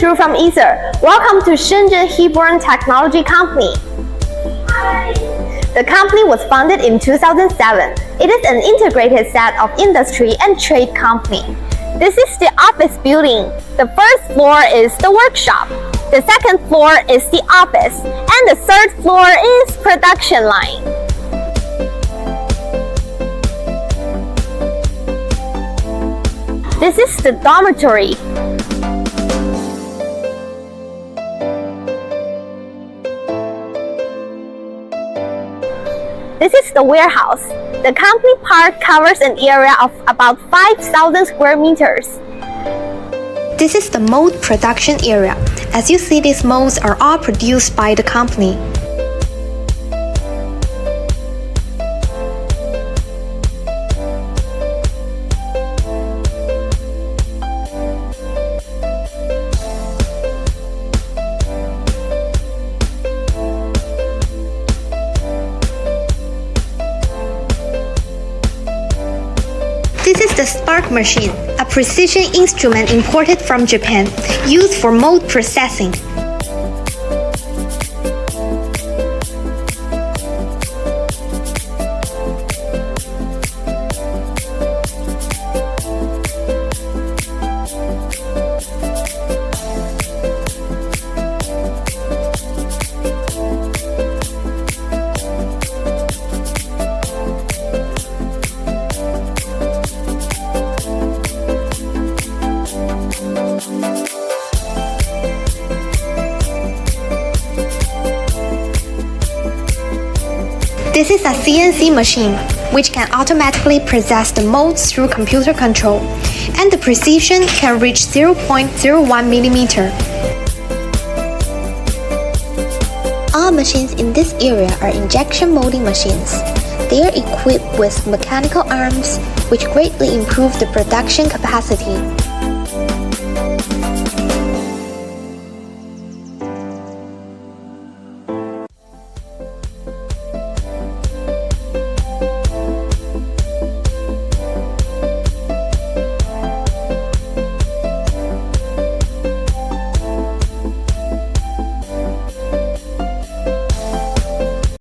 through from Ether. Welcome to Shenzhen Heborn Technology Company. The company was founded in 2007. It is an integrated set of industry and trade company. This is the office building. The first floor is the workshop. The second floor is the office. And the third floor is production line. This is the dormitory. This is the warehouse. The company park covers an area of about 5,000 square meters. This is the mold production area. As you see, these molds are all produced by the company. This is the spark machine, a precision instrument imported from Japan, used for mold processing. This is a CNC machine, which can automatically process the molds through computer control, and the precision can reach 0.01 mm. All machines in this area are injection molding machines. They are equipped with mechanical arms, which greatly improve the production capacity.